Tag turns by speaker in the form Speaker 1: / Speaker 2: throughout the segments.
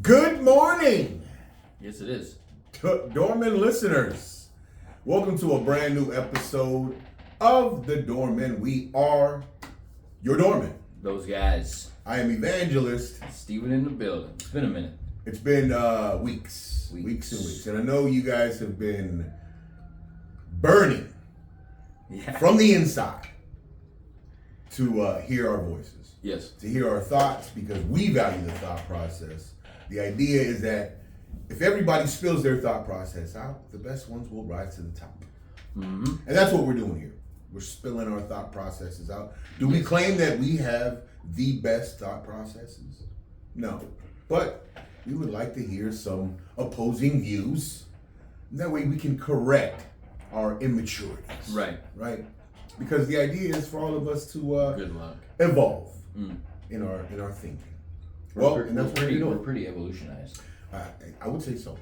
Speaker 1: Good morning,
Speaker 2: Yes, it is.
Speaker 1: Doorman listeners. Welcome to a brand new episode of The Doorman. We are your doorman.
Speaker 2: Those guys.
Speaker 1: I am Evangelist.
Speaker 2: Steven in the building. It's been a minute.
Speaker 1: It's been weeks and weeks. And I know you guys have been burning from the inside to hear our voices.
Speaker 2: Yes.
Speaker 1: To hear our thoughts, because we value the thought process. The idea is that if everybody spills their thought process out, the best ones will rise to the top.
Speaker 2: Mm-hmm.
Speaker 1: And that's what we're doing here. We're spilling our thought processes out. Do we claim that we have the best thought processes? No. But we would like to hear some opposing views. That way we can correct our immaturities. Right? Because the idea is for all of us to
Speaker 2: good luck.
Speaker 1: Evolve in our thinking. And that's what we're doing.
Speaker 2: We're pretty evolutionized.
Speaker 1: I would say so.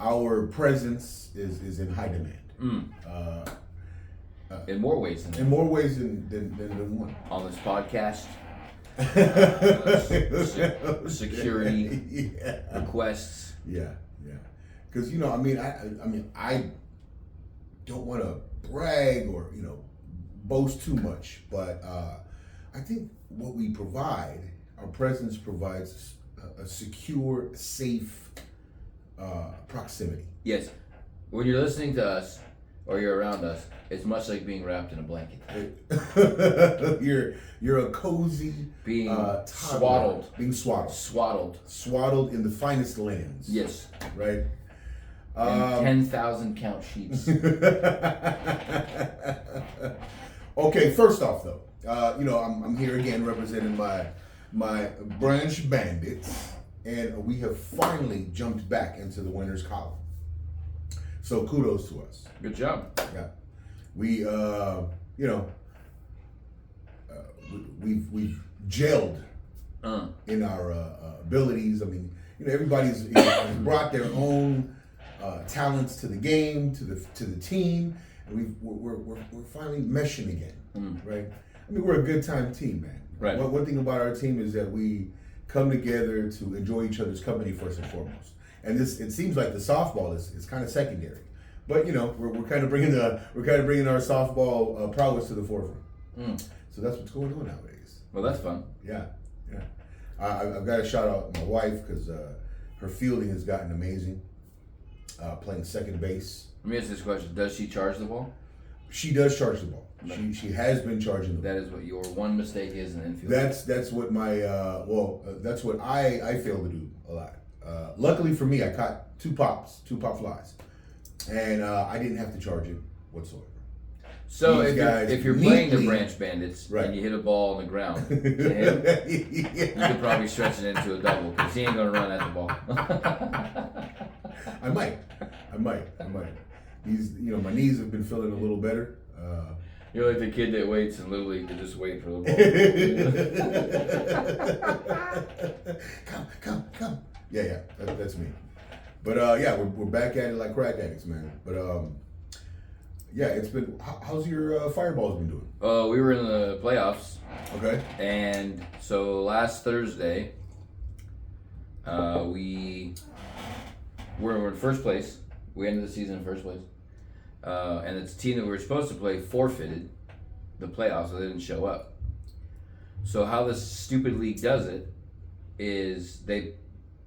Speaker 1: Our presence is in high demand.
Speaker 2: In more ways than
Speaker 1: one.
Speaker 2: On this podcast, security requests.
Speaker 1: Yeah. Because I don't want to brag or boast too much, but I think what we provide, our presence provides a secure, safe proximity.
Speaker 2: Yes. When you're listening to us or you're around us, it's much like being wrapped in a blanket.
Speaker 1: You're a cozy,
Speaker 2: being
Speaker 1: toddler, swaddled in the finest lands.
Speaker 2: Yes.
Speaker 1: Right.
Speaker 2: 10,000 count sheets.
Speaker 1: Okay. First off, though, I'm here again representing my branch bandits, and we have finally jumped back into the winners column. So kudos to us.
Speaker 2: Good job.
Speaker 1: Yeah, we we've gelled in our abilities. I mean, everybody's has brought their own talents to the game, to the team, and we're finally meshing again, right? I mean, we're a good time team, man.
Speaker 2: Right.
Speaker 1: One thing about our team is that we come together to enjoy each other's company first and foremost. And it seems like the softball is kind of secondary, but we're kind of bringing our softball prowess to the forefront. So that's what's going on nowadays.
Speaker 2: Well, that's fun.
Speaker 1: Yeah. I've got to shout out my wife because her fielding has gotten amazing. Playing second base.
Speaker 2: Let me ask this question: does she charge the ball?
Speaker 1: She does charge the ball. She has been charging the ball.
Speaker 2: That is what your one mistake is in infield.
Speaker 1: That's what my that's what I fail to do a lot. Luckily for me, I caught two pop flies, and I didn't have to charge it whatsoever.
Speaker 2: So if you're playing the branch bandits and you hit a ball on the ground to him, you could probably stretch it into a double because he ain't gonna run at the ball.
Speaker 1: I might. My knees have been feeling a little better.
Speaker 2: You're like the kid that waits in Little League to just wait for the
Speaker 1: ball. Come. Yeah, that's me. But we're back at it like crack addicts, man. But it's been. How's your Fireballs been doing?
Speaker 2: We were in the playoffs.
Speaker 1: Okay.
Speaker 2: And so last Thursday, we were in first place. We ended the season in first place. And the team that we were supposed to play forfeited the playoffs, so they didn't show up. So how this stupid league does it is they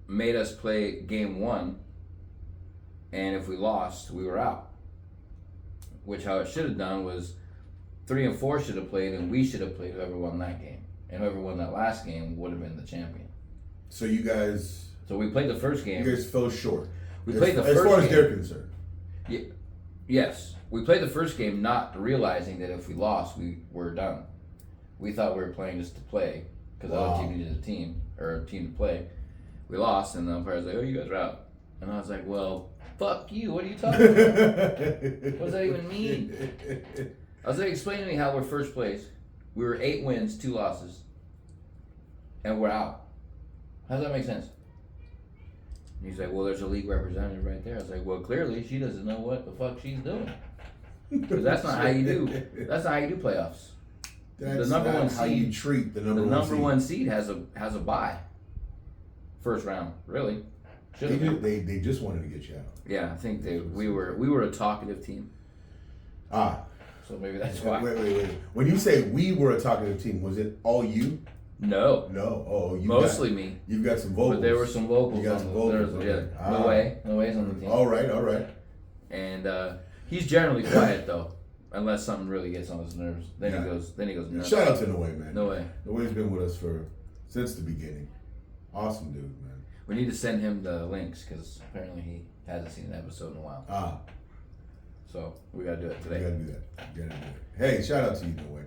Speaker 2: made us play game one, and if we lost, we were out. Which how it should have done was 3 and 4 should have played, and we should have played whoever won that game. And whoever won that last game would have been the champion.
Speaker 1: So you guys...
Speaker 2: So we played the first game.
Speaker 1: You guys fell short.
Speaker 2: We played the first game.
Speaker 1: As far as they're concerned.
Speaker 2: Yeah. Yes. We played the first game not realizing that if we lost, we were done. We thought we were playing just to play because the other team needed a team to play. We lost, and the umpire was like, "Oh, you guys are out." And I was like, "Well, fuck you. What are you talking about? What does that even mean?" I was like, "Explain to me how we're first place. We were 8 wins, 2 losses, and we're out. How does that make sense?" And he's like, "Well, there's a league representative right there." I was like, "Well, clearly she doesn't know what the fuck she's doing, because that's not how you do. That's not how you do playoffs.
Speaker 1: That's the number not one how seed, you treat the number one seed.
Speaker 2: The number one seed has a bye. first round, really. Should
Speaker 1: They,
Speaker 2: have been.
Speaker 1: they just wanted to get you out.
Speaker 2: Yeah, I think we were a talkative team, so maybe that's why.
Speaker 1: Wait. When you say we were a talkative team, was it all you?
Speaker 2: No,
Speaker 1: No. Oh, you
Speaker 2: mostly me.
Speaker 1: You've got some vocals.
Speaker 2: But there were some vocals.
Speaker 1: You got some vocals. Okay.
Speaker 2: No way's on the team.
Speaker 1: All right.
Speaker 2: And he's generally quiet though, unless something really gets on his nerves. Then
Speaker 1: Yeah.
Speaker 2: he goes nuts.
Speaker 1: Shout out to No Way, man.
Speaker 2: No Way.
Speaker 1: No Way's been with us since the beginning. Awesome dude, man.
Speaker 2: We need to send him the links because apparently he hasn't seen an episode in a while. So we gotta do it today.
Speaker 1: You gotta do that. Hey, shout out to you, No Way.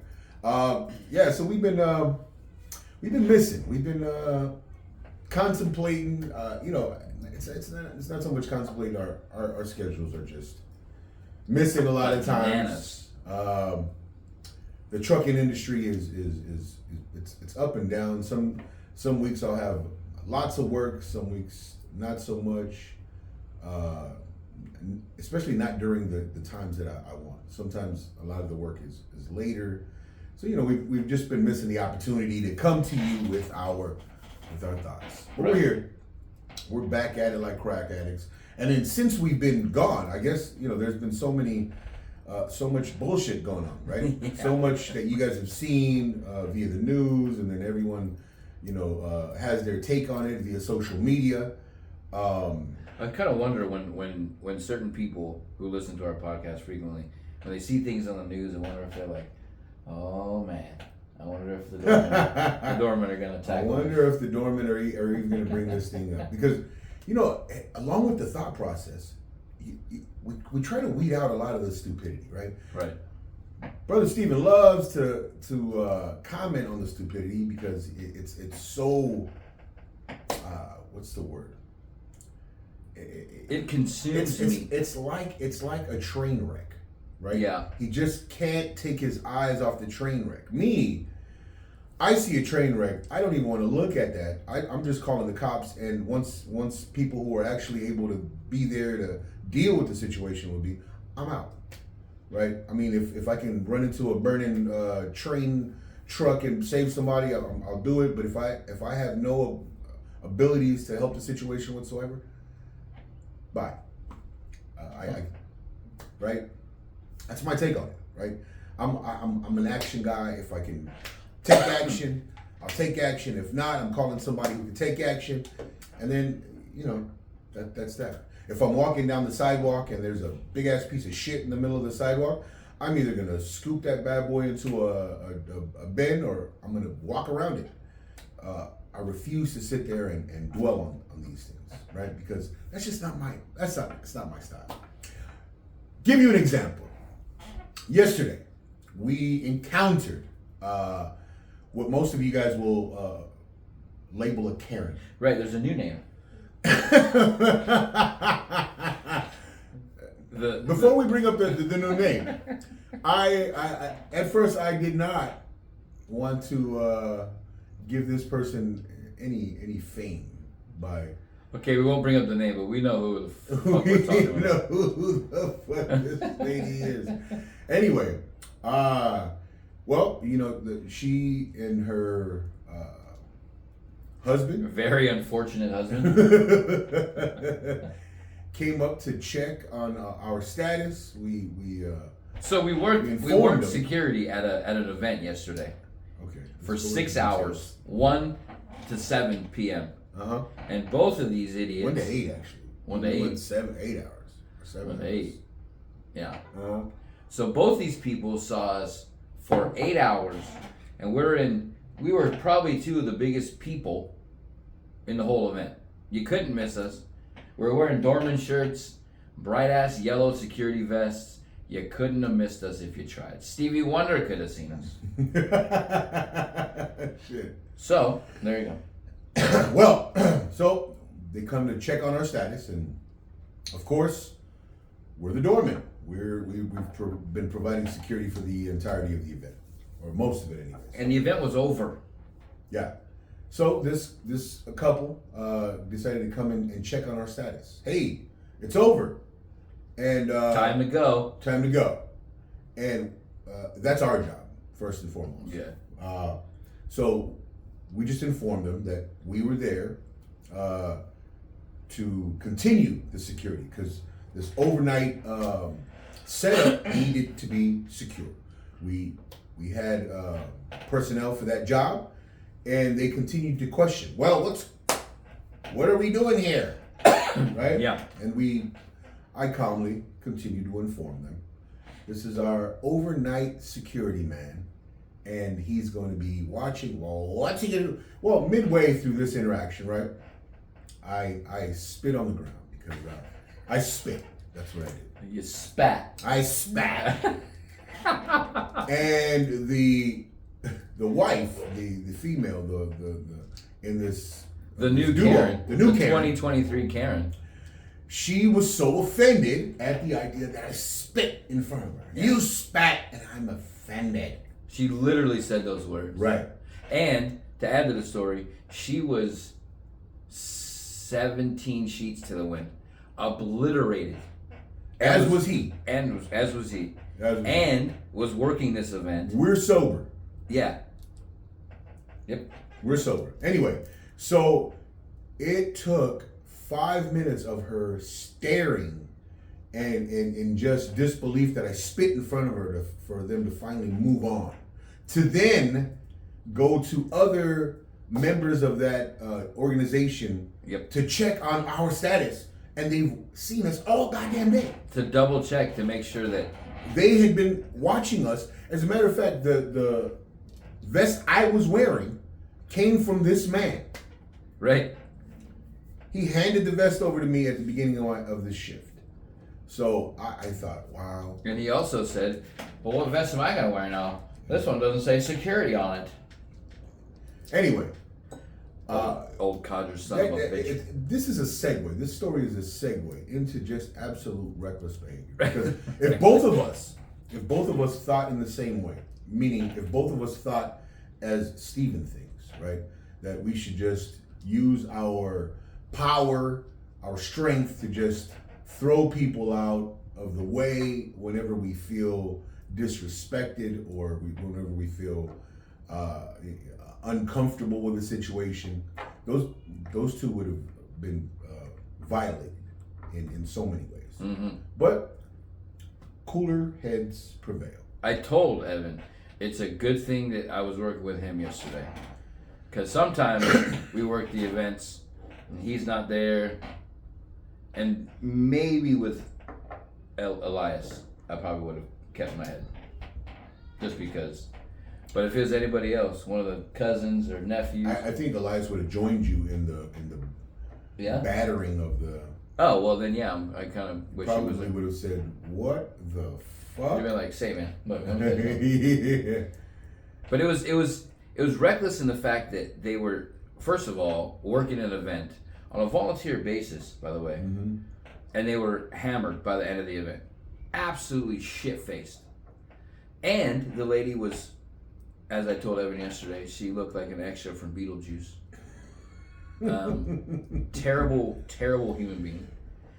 Speaker 1: Yeah, so we've been missing. We've been contemplating. It's not so much contemplating. Our schedules are just missing a lot of times. The trucking industry is it's up and down. Some weeks I'll have lots of work. Some weeks not so much. Especially not during the times that I want. Sometimes a lot of the work is later. So we've just been missing the opportunity to come to you with our thoughts. But we're here. We're back at it like crack addicts. And then since we've been gone, I guess there's been so much bullshit going on, right?
Speaker 2: Yeah.
Speaker 1: So much that you guys have seen via the news, and then everyone has their take on it via social media.
Speaker 2: I kind of wonder when certain people who listen to our podcast frequently, when they see things on the news, I wonder if they're like, oh man, I wonder if the doormen are going to attack.
Speaker 1: I wonder if the doormen are even going to bring this thing up. Because, along with the thought process, we try to weed out a lot of the stupidity, right?
Speaker 2: Right.
Speaker 1: Brother Steven loves to comment on the stupidity because it's so, what's the word?
Speaker 2: It consumes me.
Speaker 1: It's like a train wreck, right?
Speaker 2: Yeah.
Speaker 1: He just can't take his eyes off the train wreck. Me, I see a train wreck. I don't even want to look at that. I'm just calling the cops. And once people who are actually able to be there to deal with the situation will be, I'm out, right? I mean, if I can run into a burning train truck and save somebody, I'll do it. But if I have no abilities to help the situation whatsoever, bye. Right? That's my take on it, right? I'm an action guy. If I can take action, I'll take action. If not, I'm calling somebody who can take action. And then, that's that. If I'm walking down the sidewalk and there's a big ass piece of shit in the middle of the sidewalk, I'm either gonna scoop that bad boy into a bin or I'm gonna walk around it. I refuse to sit there and dwell on these things, right? Because that's just not my style. Give you an example. Yesterday, we encountered what most of you guys will label a Karen.
Speaker 2: Right, there's a new name.
Speaker 1: Before we bring up the new name, I at first I did not want to give this person any fame by.
Speaker 2: Okay, we won't bring up the name, but we know who the fuck we're talking about.
Speaker 1: know who the fuck this lady is. Anyway, she and her husband,
Speaker 2: very unfortunate husband,
Speaker 1: came up to check on our status.
Speaker 2: So we worked security at an event yesterday.
Speaker 1: Okay.
Speaker 2: For 6 hours, 1 to 7 p.m. And both of these idiots.
Speaker 1: 1 to 8 actually.
Speaker 2: 1 to 8.
Speaker 1: 8 hours. Or 7
Speaker 2: 1 to
Speaker 1: hours.
Speaker 2: 8. Yeah. So both these people saw us for 8 hours, and we were probably two of the biggest people in the whole event. You couldn't miss us. We were wearing doorman shirts, bright ass yellow security vests. You couldn't have missed us if you tried. Stevie Wonder could have seen us.
Speaker 1: Shit.
Speaker 2: So there you go.
Speaker 1: Well, so they come to check on our status, and of course, we're the doormen. We've been providing security for the entirety of the event, or most of it, anyways.
Speaker 2: And the event was over.
Speaker 1: Yeah. So this couple decided to come in and check on our status. Hey, it's over, and
Speaker 2: Time to go.
Speaker 1: And that's our job first and foremost.
Speaker 2: Yeah.
Speaker 1: So we just informed them that we were there to continue the security because this overnight setup needed to be secure. We had personnel for that job, and they continued to question. Well, what are we doing here? Right?
Speaker 2: Yeah.
Speaker 1: And I calmly continue to inform them. This is our overnight security man, and he's going to be watching. Well, what's he gonna do? Well, midway through this interaction, right? I spit on the ground because I spit. That's what I did.
Speaker 2: You spat.
Speaker 1: I spat. And the wife, the female, the in this
Speaker 2: The new
Speaker 1: duo,
Speaker 2: Karen.
Speaker 1: the new Karen,
Speaker 2: 2023 Karen.
Speaker 1: she was so offended at the idea that I spit in front of her.
Speaker 2: Yeah.
Speaker 1: You spat, and I'm offended.
Speaker 2: She literally said those words.
Speaker 1: Right.
Speaker 2: And to add to the story, she was 17 sheets to the wind, obliterated.
Speaker 1: As was he.
Speaker 2: As was he.
Speaker 1: As was he.
Speaker 2: And was working this event.
Speaker 1: We're sober.
Speaker 2: Yeah. Yep.
Speaker 1: We're sober. Anyway, so it took 5 minutes of her staring and in just disbelief that I spit in front of her for them to finally move on. To then go to other members of that organization
Speaker 2: Yep.
Speaker 1: to check on our status. And they've seen us all goddamn day.
Speaker 2: To double check to make sure that
Speaker 1: They had been watching us. As a matter of fact, the vest I was wearing came from this man.
Speaker 2: right.
Speaker 1: He handed the vest over to me at the beginning of the shift. So I thought, wow.
Speaker 2: And he also said, "Well, what vest am I gonna wear now? This one doesn't say security on it."
Speaker 1: Anyway.
Speaker 2: Old codger son of a bitch.
Speaker 1: This is a segue. This story is a segue into just absolute reckless behavior. Because if both of us thought in the same way, meaning if both of us thought as Stephen thinks, right, that we should just use our power, our strength to just throw people out of the way whenever we feel disrespected or whenever we feel uncomfortable with a situation, those two would have been violated in so many ways.
Speaker 2: Mm-hmm.
Speaker 1: But cooler heads prevail.
Speaker 2: I told Evan, it's a good thing that I was working with him yesterday. Because sometimes we work the events and he's not there. And maybe with Elias, I probably would have kept my head. Just because. But if it was anybody else, one of the cousins or nephews.
Speaker 1: I think Elias would have joined you in the
Speaker 2: Yeah?
Speaker 1: battering of the.
Speaker 2: Oh, well then, yeah, I kind of wish he was.
Speaker 1: Probably would have said, "What the fuck?"
Speaker 2: You'd been like, "Say, man, look."
Speaker 1: Yeah.
Speaker 2: But it was reckless in the fact that they were, first of all, working an event on a volunteer basis, by the way,
Speaker 1: Mm-hmm.
Speaker 2: and they were hammered by the end of the event, absolutely shit-faced. And the lady was, as I told Evan yesterday, she looked like an extra from Beetlejuice. Terrible, terrible human being.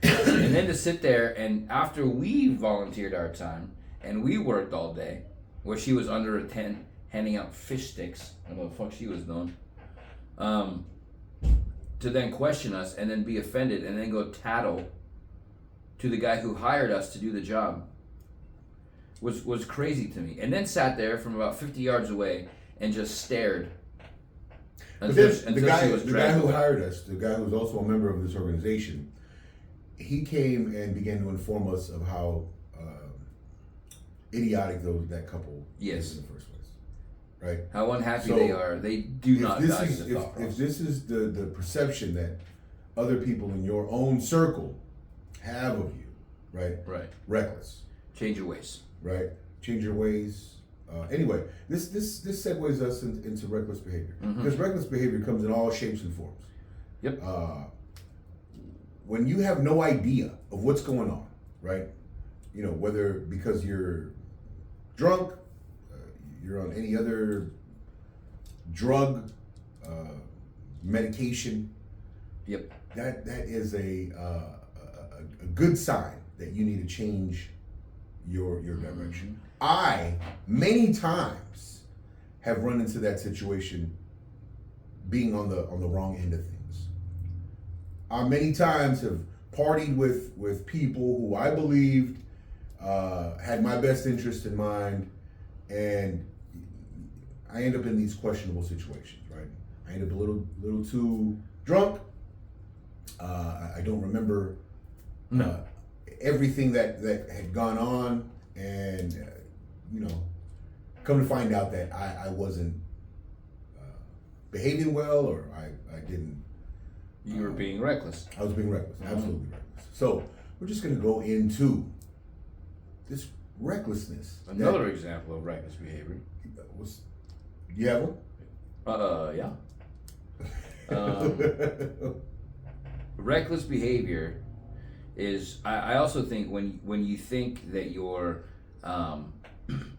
Speaker 2: And then to sit there and after we volunteered our time and we worked all day, where she was under a tent handing out fish sticks, I don't know what the fuck she was doing, to then question us and then be offended and then go tattle to the guy who hired us to do the job was crazy to me. And then sat there from about 50 yards away and just stared
Speaker 1: But then the guy
Speaker 2: she was dragged
Speaker 1: who
Speaker 2: away.
Speaker 1: hired us, the guy who was also a member of this organization, he came and began to inform us of how idiotic that couple
Speaker 2: Yes.
Speaker 1: is in the first place, right?
Speaker 2: How unhappy
Speaker 1: So,
Speaker 2: they are. They do not value the thought
Speaker 1: if
Speaker 2: process.
Speaker 1: this is the perception that other people in your own circle have of you, right?
Speaker 2: Right.
Speaker 1: Reckless,
Speaker 2: Change your ways.
Speaker 1: right? Change your ways. Anyway, this segues us into reckless behavior because reckless behavior comes in all shapes and forms.
Speaker 2: Yep.
Speaker 1: When you have no idea of what's going on, right? You know, whether because you're drunk, you're on any other drug, medication.
Speaker 2: Yep.
Speaker 1: That is a good sign that you need to change your direction. I many times have run into that situation being on the wrong end of things. I many times have partied with people who I believed had my best interest in mind, and I end up in these questionable situations, right? I end up a little too drunk. I don't remember everything that had gone on, and come to find out that I wasn't behaving well, or I didn't.
Speaker 2: You were being reckless.
Speaker 1: I was being reckless, absolutely reckless. So we're just going to go into this recklessness.
Speaker 2: Another example of reckless behavior.
Speaker 1: You have one?
Speaker 2: Yeah. Reckless behavior is. I also think when you think that you're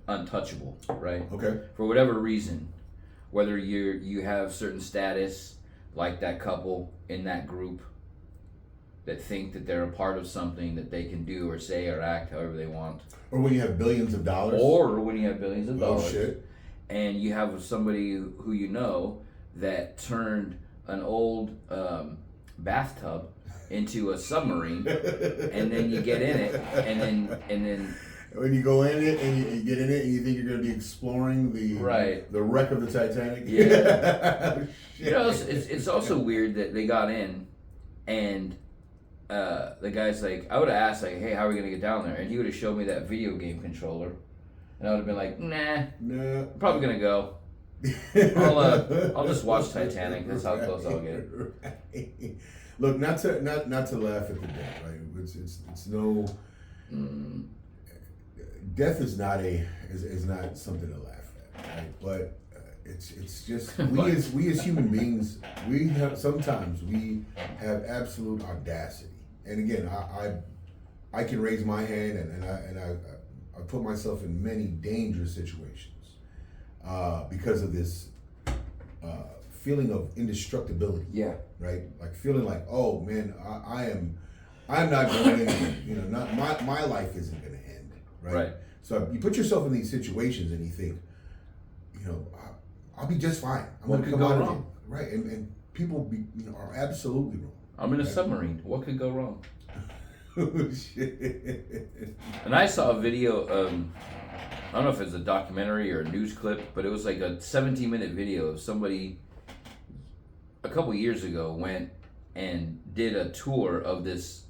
Speaker 2: untouchable, right?
Speaker 1: Okay.
Speaker 2: For whatever reason, whether you have certain status, like that couple in that group that think that they're a part of something that they can do or say or act however they want.
Speaker 1: Or when you have billions of dollars.
Speaker 2: Or when you have billions of dollars.
Speaker 1: Oh, shit.
Speaker 2: And you have somebody who you know that turned an old bathtub into a submarine, and then you get in it, and then
Speaker 1: when you go in it and you get in it and you think you're going to be exploring the wreck of the Titanic.
Speaker 2: Yeah. It's also weird that they got in, and the guy's like, I would have asked like, hey, how are we going to get down there? And he would have showed me that video game controller, and I would have been like, nah, I'm probably going to go. I'll just watch Titanic. That's how close I'll get.
Speaker 1: Right. Look, not to laugh at the dead, right? It's no. Death is not something to laugh at, right? But it's just we as human beings, we have absolute audacity. And again, I can raise my hand, and I put myself in many dangerous situations because of this feeling of indestructibility.
Speaker 2: Yeah.
Speaker 1: Right. Like feeling like, oh man, I'm not going anywhere. Not my life isn't going to end. Right. So you put yourself in these situations and you think, I'll be just fine. I'm going to come out of it. Right. And people are absolutely wrong.
Speaker 2: I'm in a submarine. What could go wrong?
Speaker 1: Oh, shit.
Speaker 2: And I saw a video. I don't know if it's a documentary or a news clip, but it was like a 17-minute video of somebody a couple years ago went and did a tour of this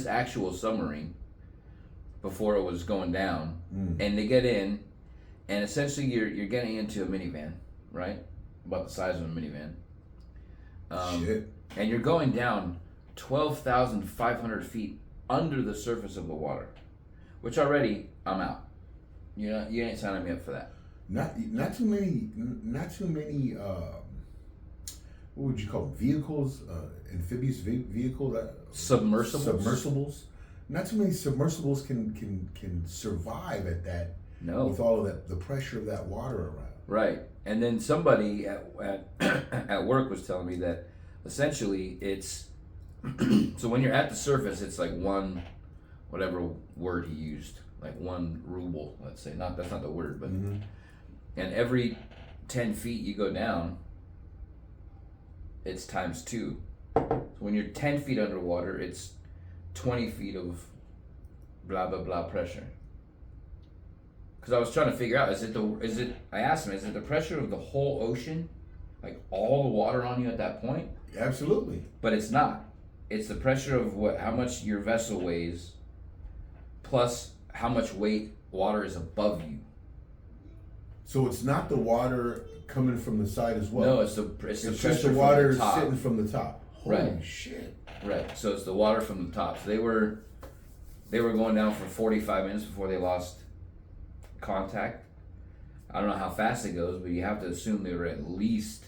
Speaker 2: actual submarine before it was going down, and they get in, and essentially you're getting into a minivan, right? About the size of a minivan.
Speaker 1: Shit.
Speaker 2: And you're going down 12,500 feet under the surface of the water, which already I'm out. You ain't signing me up for that.
Speaker 1: Not too many. What would you call them? Vehicles? Amphibious vehicles? Submersibles. Not too many submersibles can survive at that.
Speaker 2: No.
Speaker 1: With all of that, the pressure of that water around.
Speaker 2: Right. And then somebody at work was telling me that essentially it's so when you're at the surface, it's like one, whatever word he used, like 1 ruble, let's say. That's not the word, but and every 10 feet you go down, it's times 2. So when you're 10 feet underwater, it's 20 feet of blah blah blah pressure. Because I was trying to figure out, I asked him, is it the pressure of the whole ocean, like all the water on you at that point?
Speaker 1: Absolutely.
Speaker 2: But it's not. It's the pressure of how much your vessel weighs, plus how much weight water is above you.
Speaker 1: So it's not the water coming from the side as well.
Speaker 2: No, it's just
Speaker 1: the water sitting from the top. Holy shit.
Speaker 2: Right. So it's the water from the top. So they were going down for 45 minutes before they lost contact. I don't know how fast it goes, but you have to assume they were at least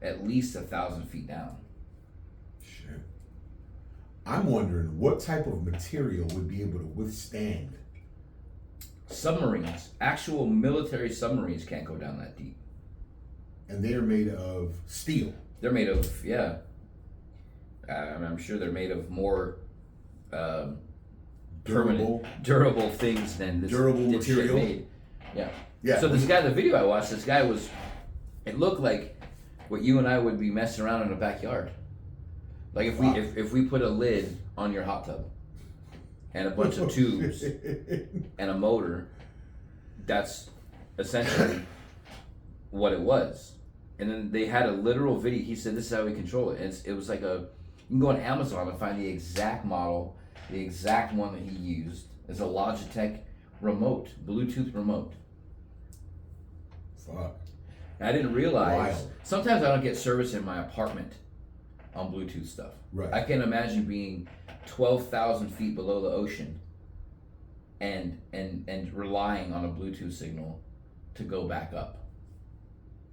Speaker 2: 1,000 feet down.
Speaker 1: Shit. I'm wondering what type of material would be able to withstand.
Speaker 2: Submarines, actual military submarines, can't go down that deep.
Speaker 1: And they are made of steel.
Speaker 2: They're made of, yeah. I'm sure they're made of more durable things than this
Speaker 1: durable material.
Speaker 2: Made. Yeah.
Speaker 1: Yeah.
Speaker 2: So this guy, the video I watched, it looked like what you and I would be messing around in a backyard. Like if we put a lid on your hot tub and a bunch of tubes and a motor, that's essentially what it was. And then they had a literal video. He said, "This is how we control it." And it was like you can go on Amazon and find the exact model, the exact one that he used. It's a Logitech remote, Bluetooth remote.
Speaker 1: Fuck.
Speaker 2: And I didn't realize.
Speaker 1: Wild.
Speaker 2: Sometimes I don't get service in my apartment on Bluetooth stuff.
Speaker 1: Right.
Speaker 2: I can imagine being 12,000 feet below the ocean, and relying on a Bluetooth signal to go back up.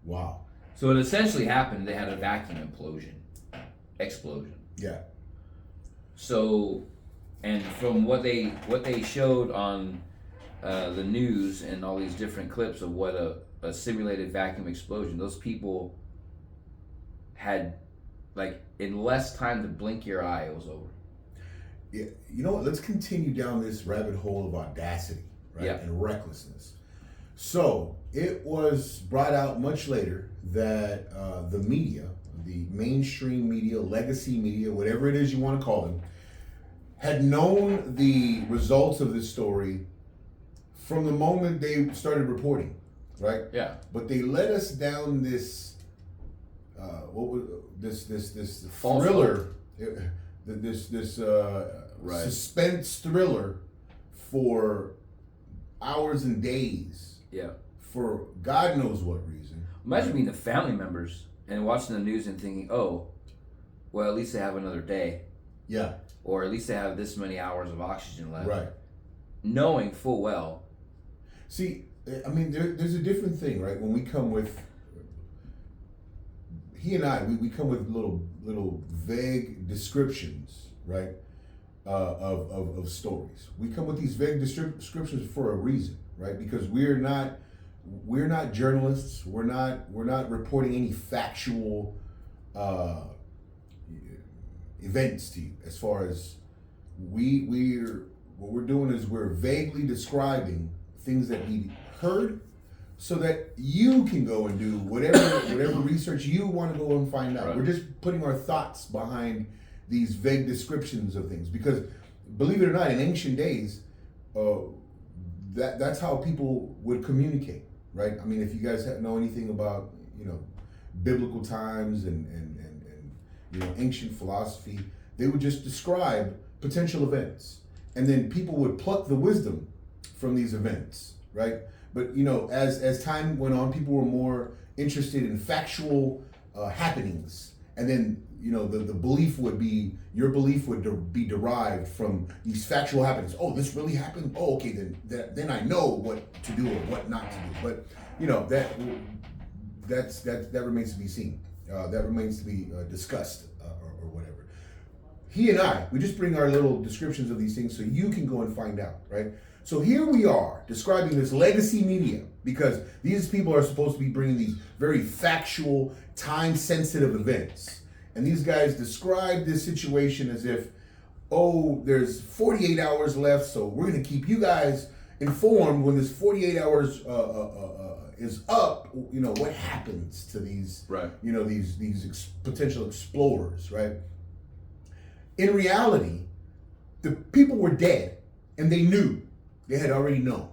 Speaker 1: Wow.
Speaker 2: So it essentially happened. They had a vacuum explosion.
Speaker 1: Yeah.
Speaker 2: So, and from what they showed on the news and all these different clips of what a simulated vacuum explosion, those people had, like, in less time to blink your eye, it was over.
Speaker 1: Yeah. You know what? Let's continue down this rabbit hole of audacity, right?
Speaker 2: Yeah.
Speaker 1: And recklessness. So it was brought out much later that the media, the mainstream media, legacy media, whatever it is you want to call them, had known the results of this story from the moment they started reporting, right?
Speaker 2: Yeah.
Speaker 1: But they led us down this this
Speaker 2: False
Speaker 1: thriller, this
Speaker 2: Right.
Speaker 1: suspense thriller for hours and days,
Speaker 2: Yeah.
Speaker 1: for God knows what reason.
Speaker 2: Imagine being the family members and watching the news and thinking, oh, well, at least they have another day,
Speaker 1: Yeah,
Speaker 2: or at least they have this many hours of oxygen left.
Speaker 1: right.
Speaker 2: Knowing full well.
Speaker 1: See, I mean, there's a different thing, right? When we come with, he and I, we come with little vague descriptions, right, of stories. We come with these vague descriptions for a reason, right? Because we're not journalists. We're not reporting any factual events to you. As far as what we're doing is we're vaguely describing things that we heard, so that you can go and do whatever research you want to go and find out.
Speaker 2: Right.
Speaker 1: We're just putting our thoughts behind these vague descriptions of things, because believe it or not, in ancient days, that's how people would communicate, right? I mean, if you guys know anything about, biblical times and ancient philosophy, they would just describe potential events, and then people would pluck the wisdom from these events, right? But as time went on, people were more interested in factual happenings, and then the belief would be, your belief would be derived from these factual happenings. Oh, this really happened. Oh, okay, then I know what to do or what not to do. But that remains to be seen. That remains to be discussed or whatever. He and I, we just bring our little descriptions of these things so you can go and find out, right? So here we are describing this legacy media, because these people are supposed to be bringing these very factual, time-sensitive events. And these guys describe this situation as if, oh, there's 48 hours left, so we're going to keep you guys informed when this 48 hours is up, what happens to these,
Speaker 2: Right.
Speaker 1: these potential explorers, right? In reality, the people were dead, and they knew. They had already known.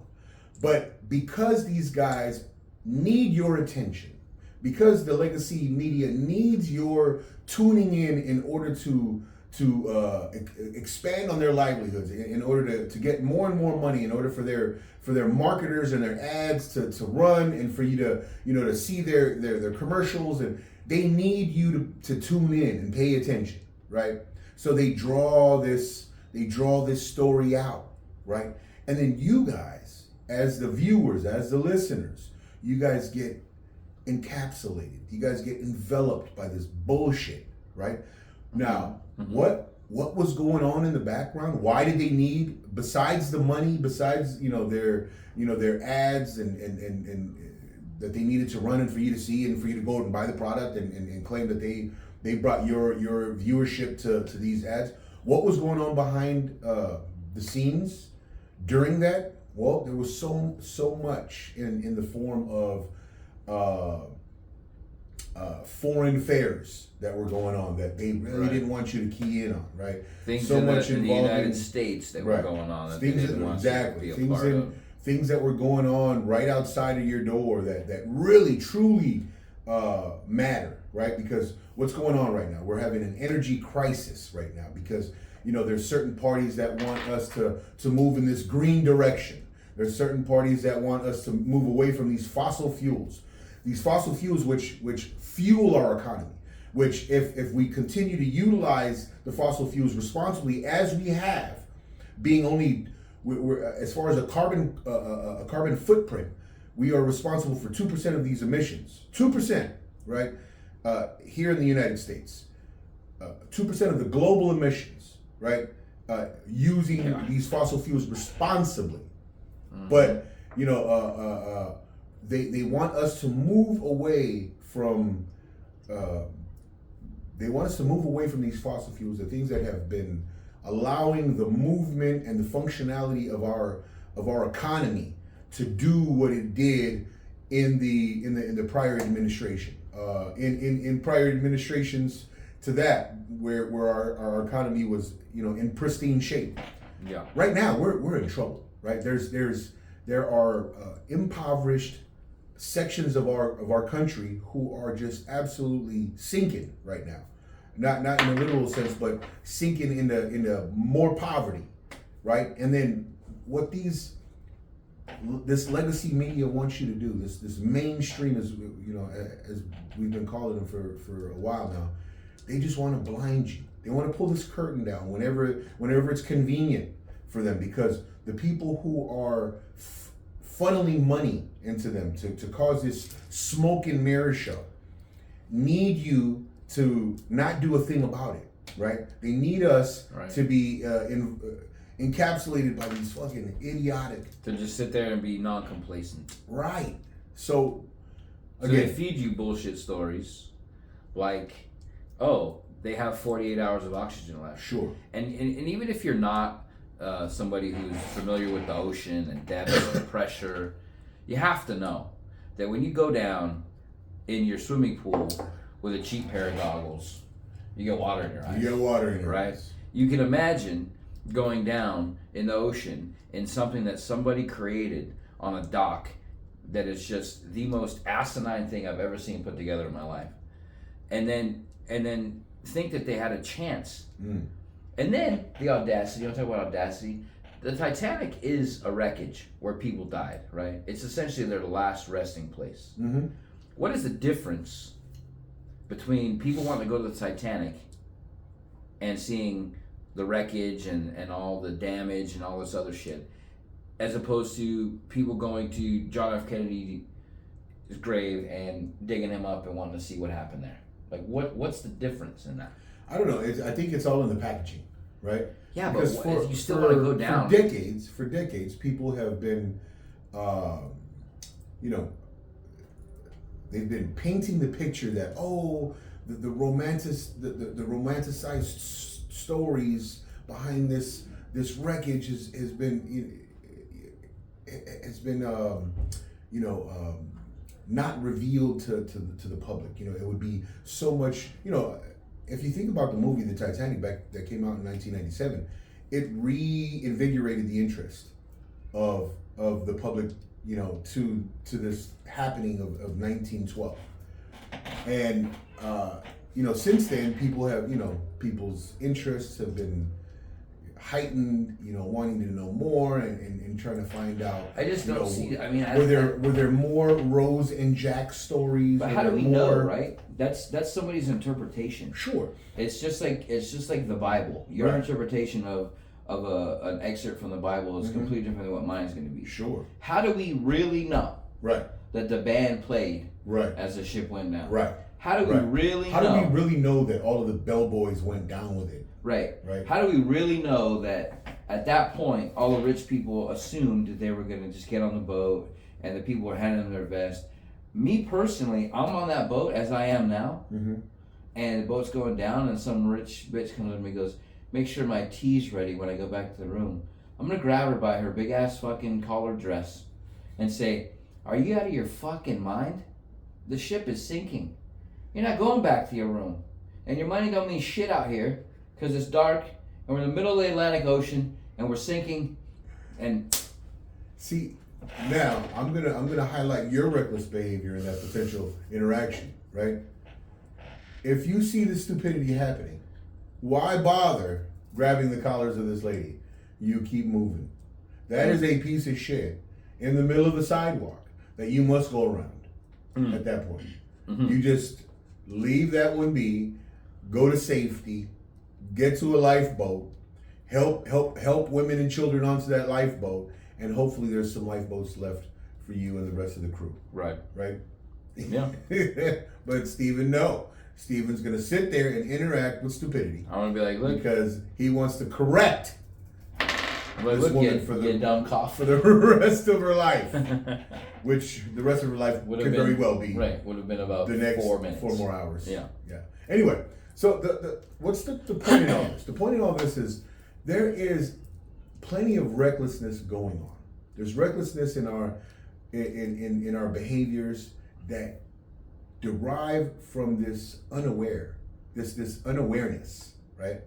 Speaker 1: But because these guys need your attention, because the legacy media needs your tuning in order to expand on their livelihoods, in order to get more and more money, in order for their marketers and their ads to run, and for you to see their commercials, and they need you to tune in and pay attention, right? So they draw this story out, right? And then you guys, as the viewers, as the listeners, you guys get encapsulated. You guys get enveloped by this bullshit, right? Now, what was going on in the background? Why did they need, besides the money, besides their ads and that they needed to run and for you to see and for you to go and buy the product and claim that they brought your viewership to these ads? What was going on behind the scenes during that? Well, there was so much in the form of foreign affairs that were going on that they really didn't want you to key in on, right?
Speaker 2: Things
Speaker 1: So
Speaker 2: in,
Speaker 1: much
Speaker 2: in the
Speaker 1: involving-
Speaker 2: United States that were going on that they
Speaker 1: Things
Speaker 2: didn't
Speaker 1: that,
Speaker 2: want
Speaker 1: exactly.
Speaker 2: you to be a part of.
Speaker 1: Things that were going on right outside of your door that really, truly matter, right? Because what's going on right now? We're having an energy crisis right now because, there's certain parties that want us to move in this green direction. There's certain parties that want us to move away from these fossil fuels. These fossil fuels which fuel our economy, which if we continue to utilize the fossil fuels responsibly as we have, being only we're as far as a carbon footprint, we are responsible for 2% of these emissions. 2%, right? Here in the United States, 2% of the global emissions, right? Using these fossil fuels responsibly, but they want us to move away from. They want us to move away from these fossil fuels, the things that have been allowing the movement and the functionality of our economy to do what it did in the prior administration. In prior administrations to that, where our economy was in pristine shape.
Speaker 2: Yeah.
Speaker 1: Right now we're in trouble. Right. There are impoverished sections of our country who are just absolutely sinking right now. Not in a literal sense, but sinking into more poverty, right? And then what this legacy media wants you to do, this mainstream, as we've been calling them for a while now, they just want to blind you. They want to pull this curtain down whenever it's convenient for them, because the people who are funneling money into them to cause this smoke and mirror show need you to not do a thing about it, right? They need us to be encapsulated by these fucking idiotic...
Speaker 2: To just sit there and be non-complacent.
Speaker 1: Right. So
Speaker 2: they feed you bullshit stories like, oh, they have 48 hours of oxygen left.
Speaker 1: Sure.
Speaker 2: And even if you're not somebody who's familiar with the ocean and depth and pressure, you have to know that when you go down in your swimming pool with a cheap pair of goggles, you get water in your eyes.
Speaker 1: You get water in your
Speaker 2: right?
Speaker 1: eyes.
Speaker 2: You can imagine going down in the ocean in something that somebody created on a dock that is just the most asinine thing I've ever seen put together in my life. And then think that they had a chance. And then the audacity, I'll talk about audacity. The Titanic is a wreckage where people died, right? It's essentially their last resting place.
Speaker 1: Mm-hmm.
Speaker 2: What is the difference between people wanting to go to the Titanic and seeing the wreckage and all the damage and all this other shit, as opposed to people going to John F. Kennedy's grave and digging him up and wanting to see what happened there? Like, what's the difference in that?
Speaker 1: I don't know. I think it's all in the packaging, right?
Speaker 2: Yeah,
Speaker 1: because
Speaker 2: but you still want to go down.
Speaker 1: For decades, people have been, they've been painting the picture that the romanticized stories behind this wreckage has been not revealed to the public. It would be so much. If you think about the movie The Titanic that came out in 1997, it reinvigorated the interest of the public, to this happening of 1912. And since then, people's interests have been heightened, wanting to know more and trying to find out.
Speaker 2: I just don't see. I mean,
Speaker 1: were there more Rose and Jack stories?
Speaker 2: But how do we know, right? That's somebody's interpretation.
Speaker 1: Sure.
Speaker 2: It's just like the Bible. Your interpretation of an excerpt from the Bible is completely different than what mine is going to be.
Speaker 1: Sure.
Speaker 2: How do we really know that the band played as the ship went down?
Speaker 1: Right.
Speaker 2: How do we really know?
Speaker 1: How do we really know that all of the bellboys went down with it?
Speaker 2: Right.
Speaker 1: Right.
Speaker 2: How do we really know that at that point all the rich people assumed that they were going to just get on the boat and the people were handing them their vest? Me personally, I'm on that boat as I am now, and the boat's going down, and some rich bitch comes up to me and goes, "Make sure my tea's ready when I go back to the room." I'm gonna grab her by her big ass fucking collar dress and say, "Are you out of your fucking mind? The ship is sinking. you're not going back to your room. And your money don't mean shit out here because it's dark and we're in the middle of the Atlantic Ocean and we're sinking. And
Speaker 1: see, now I'm gonna highlight your reckless behavior in that potential interaction, right? If you see the stupidity happening, why bother grabbing the collars of this lady? You keep moving. That is a piece of shit in the middle of the sidewalk that you must go around at that point. You just leave that one be, go to safety, get to a lifeboat, help women and children onto that lifeboat, and hopefully there's some lifeboats left for you and the rest of the crew.
Speaker 2: Right. Yeah.
Speaker 1: But Steven, no. Steven's gonna sit there and interact with stupidity.
Speaker 2: I want to be like, look,
Speaker 1: because he wants to correct this woman for the
Speaker 2: dumb cough
Speaker 1: for the rest of her life, which the rest of her life could very well be.
Speaker 2: Right, would have been about
Speaker 1: the next
Speaker 2: 4 minutes.
Speaker 1: 4 more hours.
Speaker 2: Yeah.
Speaker 1: Anyway, so what's the point in all this? The point in all this is there is plenty of recklessness going on. There's recklessness in our in our behaviors that derive from this unawareness, right?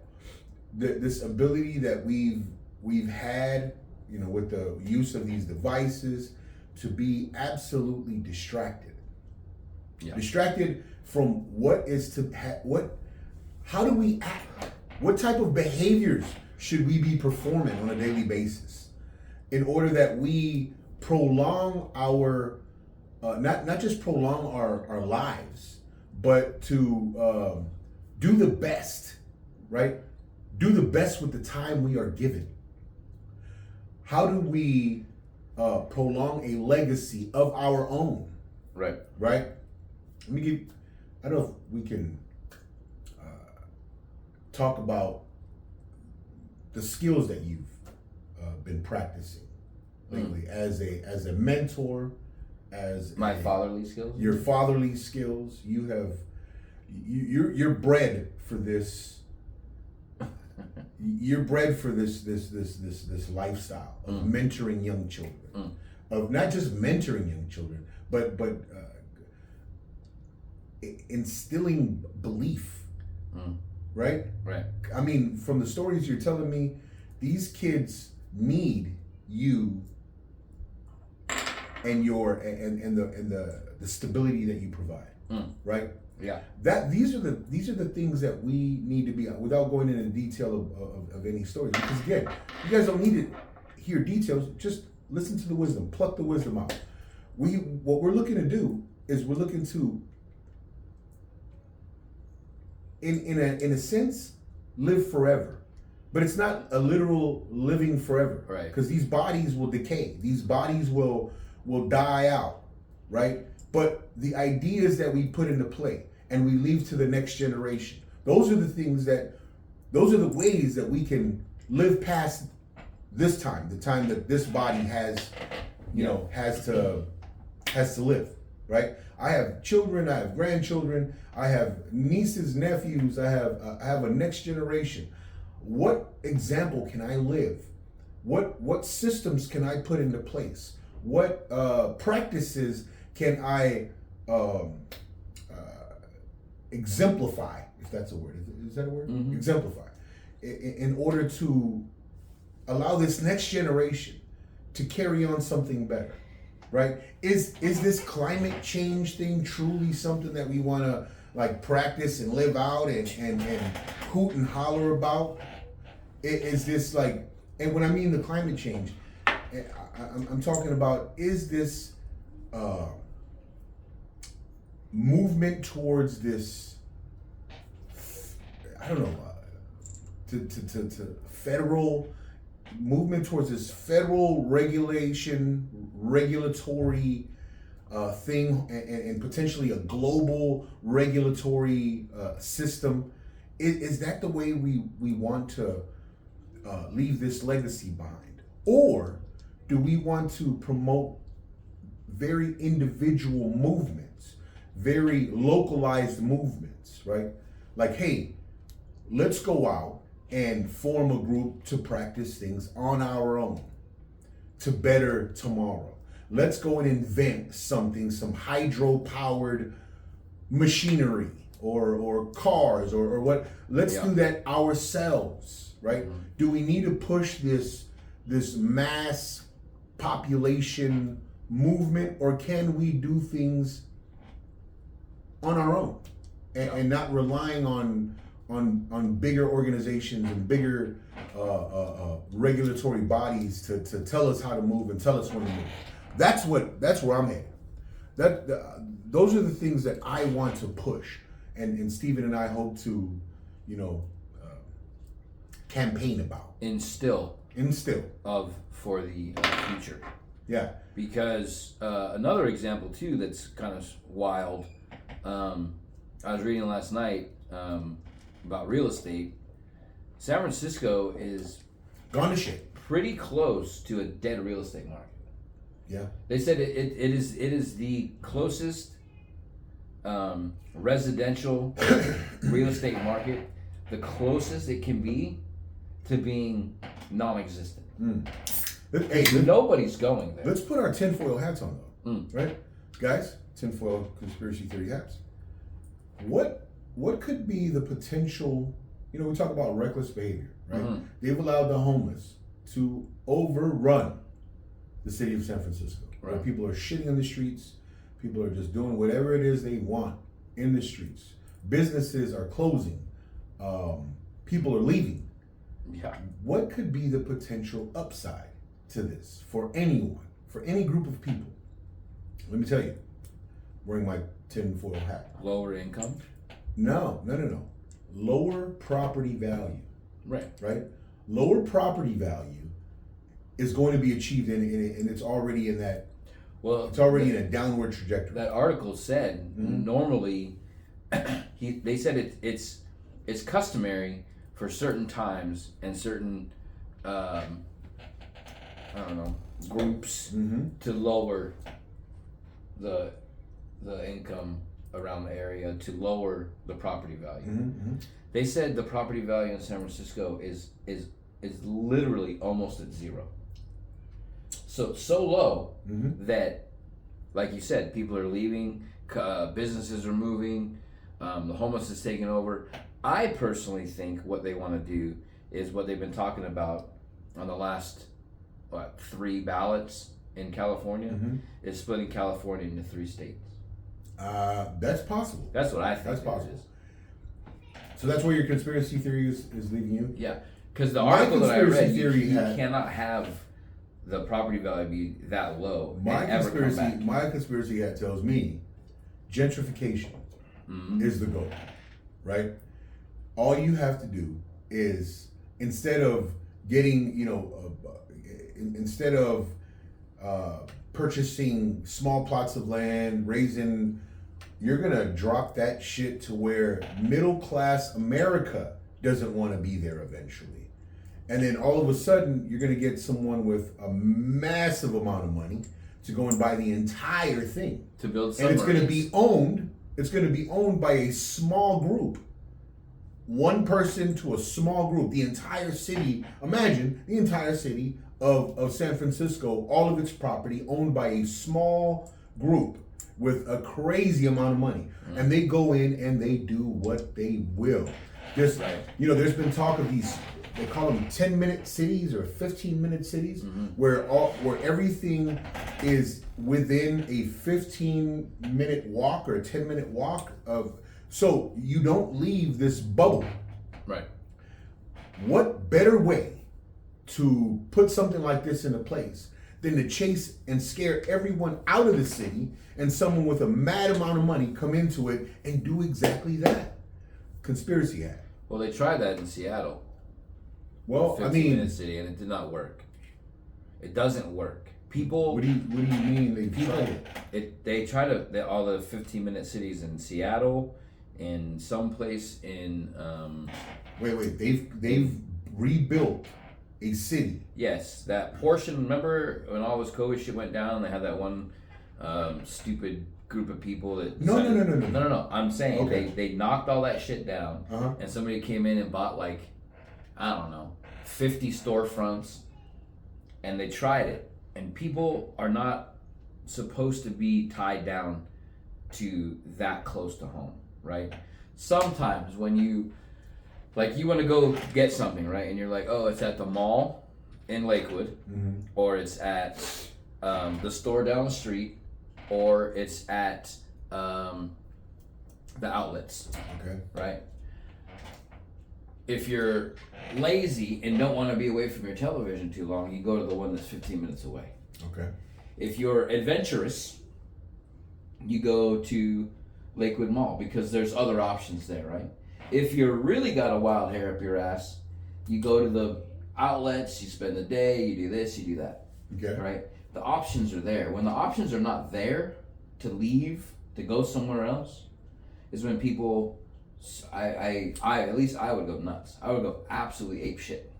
Speaker 1: This ability that we've had, with the use of these devices, to be absolutely distracted.
Speaker 2: Yeah.
Speaker 1: Distracted from what is to how do we act? What type of behaviors should we be performing on a daily basis in order that we prolong our not just prolong our lives, but to do the best, right? Do the best with the time we are given. How do we prolong a legacy of our own?
Speaker 2: Right.
Speaker 1: Right? I don't know if we can talk about the skills that you've been practicing lately as a mentor, as
Speaker 2: my fatherly skills.
Speaker 1: Your fatherly skills. You're bred for this. You're bred for this lifestyle of mentoring young children, of not just mentoring young children, but instilling belief. Right. I mean, from the stories you're telling me, these kids need you and the stability that you provide. Right.
Speaker 2: Yeah.
Speaker 1: These are the things that we need to be, without going into detail of any stories. Because again, you guys don't need to hear details. Just listen to the wisdom, pluck the wisdom out. What we're looking to do is we're looking to, in a sense, live forever. But it's not a literal living forever.
Speaker 2: Right.
Speaker 1: Because these bodies will decay. These bodies will die out. Right. But the ideas that we put into play and we leave to the next generation, those are the ways that we can live past this time, the time that this body has to live, right? I have children, I have grandchildren, I have nieces, nephews, I have a next generation. What example can I live? What systems can I put into place? What practices can I exemplify, if that's a word? Is that a word? Mm-hmm. Exemplify. In order to allow this next generation to carry on something better, right? Is this climate change thing truly something that we want to practice and live out and hoot and holler about? Is this and when I mean the climate change, I'm talking about, is this movement towards this, I don't know, to federal movement towards this federal regulatory thing, and potentially a global regulatory system? Is that the way we want to leave this legacy behind? Or do we want to promote very individual movements, very localized movements, right? Hey, let's go out and form a group to practice things on our own to better tomorrow. Let's go and invent something, some hydro-powered machinery or cars or what. Let's
Speaker 2: Yeah.
Speaker 1: do that ourselves, right?
Speaker 2: Mhm.
Speaker 1: Do we need to push this mass population movement, or can we do things on our own and not relying on bigger organizations and bigger regulatory bodies to tell us how to move and tell us when to move? That's where I'm headed. Those are the things that I want to push, and Stephen and I hope to, campaign about,
Speaker 2: Instill for the future.
Speaker 1: Yeah.
Speaker 2: Because another example too that's kind of wild. I was reading last night about real estate. San Francisco is
Speaker 1: Gone to shit.
Speaker 2: pretty close to a dead real estate market.
Speaker 1: Yeah.
Speaker 2: They said it is the closest residential real estate market, the closest it can be to being non-existent.
Speaker 1: Hey,
Speaker 2: Nobody's going there.
Speaker 1: let's put our tinfoil hats on though,
Speaker 2: Mm.
Speaker 1: right, guys? Tinfoil conspiracy theory hats. What could be the potential? We talk about reckless behavior, right?
Speaker 2: Mhm.
Speaker 1: They've allowed the homeless to overrun the city of San Francisco, where
Speaker 2: Right.
Speaker 1: people are shitting in the streets, people are just doing whatever it is they want in the streets. Businesses are closing, people are leaving.
Speaker 2: Yeah.
Speaker 1: What could be the potential upside to this for anyone, for any group of people? Let me tell you, wearing my tinfoil hat.
Speaker 2: Lower income.
Speaker 1: No. Lower property value,
Speaker 2: Right.
Speaker 1: right? Lower property value is going to be achieved, and it's already in that.
Speaker 2: Well,
Speaker 1: It's already in a downward trajectory.
Speaker 2: that article said normally they said it's customary for certain times and certain groups to lower the income around the area, to lower the property value. They said the property value in San Francisco is literally almost at zero. So low that, like you said, people are leaving, businesses are moving, the homeless is taking over. I personally think what they want to do is what they've been talking about on the last 3 ballots in California is splitting California into 3 states.
Speaker 1: That's possible.
Speaker 2: That's what I think.
Speaker 1: That's
Speaker 2: it
Speaker 1: possible.
Speaker 2: is.
Speaker 1: So that's where your conspiracy theory is leading you?
Speaker 2: Yeah, because the
Speaker 1: My
Speaker 2: article that I
Speaker 1: conspiracy
Speaker 2: read,
Speaker 1: theory
Speaker 2: you
Speaker 1: had-
Speaker 2: cannot have the property value be that low
Speaker 1: My
Speaker 2: and ever come back.
Speaker 1: conspiracy hat tells me gentrification is the goal, right? All you have to do is, instead of getting, instead of purchasing small plots of land, you're gonna drop that shit to where middle class America doesn't want to be there eventually. And then all of a sudden, you're gonna get someone with a massive amount of money to go and buy the entire thing.
Speaker 2: To build
Speaker 1: And it's
Speaker 2: suburbs.
Speaker 1: gonna be owned by a small group. One person to a small group. The entire city, imagine the entire city of San Francisco, all of its property owned by a small group with a crazy amount of money. And they go in and they do what they will. Just, there's been talk of these, they call them 10-minute cities or 15-minute cities, where everything is within a 15-minute walk or a 10-minute walk of, so you don't leave this bubble.
Speaker 2: Right.
Speaker 1: What better way to put something like this into place than to chase and scare everyone out of the city and someone with a mad amount of money come into it and do exactly that? Conspiracy hat.
Speaker 2: Well, they tried that in Seattle.
Speaker 1: Well,
Speaker 2: 15-minute city, and it did not work. It doesn't work. People.
Speaker 1: What do you mean they tried it?
Speaker 2: They try to all the 15-minute cities in Seattle, in some place in.
Speaker 1: Wait. They've rebuilt a city.
Speaker 2: Yes, that portion. Remember when all this COVID shit went down? They had that one stupid group of people that. No. I'm saying they knocked all that shit down, and somebody came in and bought 50 storefronts, and they tried it. And people are not supposed to be tied down to that close to home, right? Sometimes when you want to go get something, right? And you're like, oh, it's at the mall in Lakewood, or it's at the store down the street, or it's at the outlets,
Speaker 1: Okay.
Speaker 2: right? If you're lazy and don't want to be away from your television too long, you go to the one that's 15 minutes away.
Speaker 1: Okay.
Speaker 2: If you're adventurous, you go to Lakewood Mall because there's other options there, right? If you're really got a wild hair up your ass, you go to the outlets, you spend the day, you do this, you do that.
Speaker 1: Okay.
Speaker 2: Right? The options are there. When the options are not there to leave, to go somewhere else, is when people, at least I would go nuts. I would go absolutely ape shit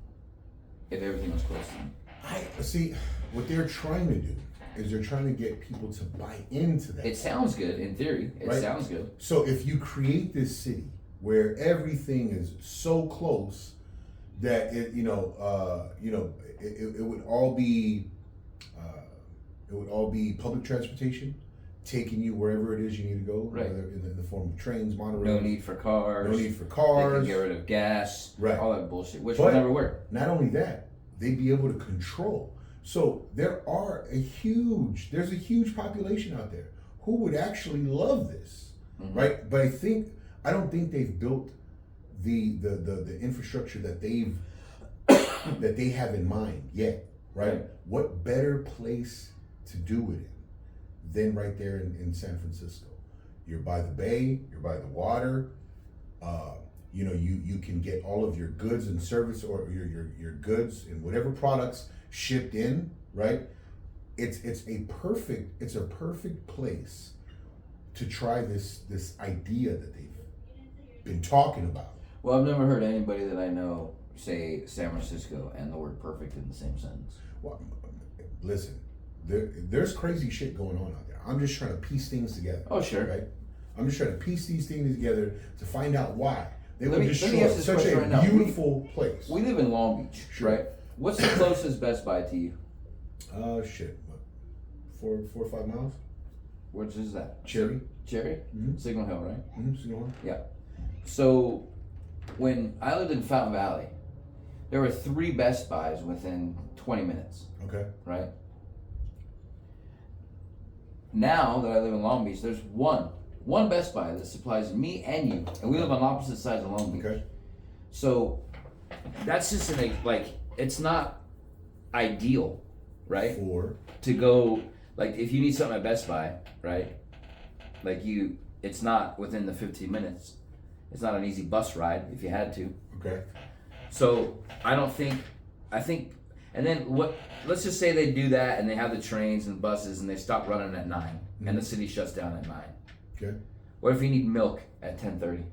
Speaker 2: if everything was close to me.
Speaker 1: I see what they're trying to do is they're trying to get people to buy into that.
Speaker 2: It sounds good in theory. It
Speaker 1: right?
Speaker 2: sounds good.
Speaker 1: So if you create this city where everything is so close that it would all be public transportation taking you wherever it is you need to go,
Speaker 2: right?
Speaker 1: Whether in the form of trains, monorails.
Speaker 2: No need for cars.
Speaker 1: No need for cars.
Speaker 2: They can get rid of gas.
Speaker 1: Right.
Speaker 2: All that bullshit, which will never work.
Speaker 1: Not only that, they'd be able to control. So there's a huge population out there who would actually love this, right? But I don't think they've built the infrastructure that they have in mind yet, right? What better place to do it in than right there in San Francisco? You're by the bay, you're by the water. You can get all of your goods and service, or your goods and whatever products shipped in, right? It's a perfect place to try this idea that they've been talking about.
Speaker 2: Well, I've never heard anybody that I know say San Francisco and the word perfect in the same sentence.
Speaker 1: Well, listen, there's crazy shit going on out there. I'm just trying to piece things together.
Speaker 2: Oh, sure.
Speaker 1: Right? I'm just trying to piece these things together to find out why they would
Speaker 2: let me
Speaker 1: destroy
Speaker 2: ask this
Speaker 1: such
Speaker 2: question
Speaker 1: a
Speaker 2: right now.
Speaker 1: beautiful place.
Speaker 2: We live in Long Beach,
Speaker 1: Sure.
Speaker 2: right? What's the closest Best Buy to you?
Speaker 1: Shit. What, 4 or 5 miles?
Speaker 2: Which is that?
Speaker 1: Cherry.
Speaker 2: Cherry?
Speaker 1: Mm-hmm.
Speaker 2: Signal Hill, right?
Speaker 1: Mm-hmm. Signal Hill.
Speaker 2: Yeah. So when I lived in Fountain Valley, there were 3 Best Buys within 20 minutes.
Speaker 1: Okay.
Speaker 2: Right? Now that I live in Long Beach, there's one Best Buy that supplies me and you, and we live on opposite sides of Long Beach.
Speaker 1: Okay.
Speaker 2: So that's just it's not ideal, right? To go, like, if you need something at Best Buy, right? It's not within the 15 minutes. It's not an easy bus ride if you had to.
Speaker 1: Okay.
Speaker 2: So I think, and then let's just say they do that and they have the trains and buses and they stop running at 9 and the city shuts down at 9.
Speaker 1: Okay.
Speaker 2: What if you need milk at 10:30?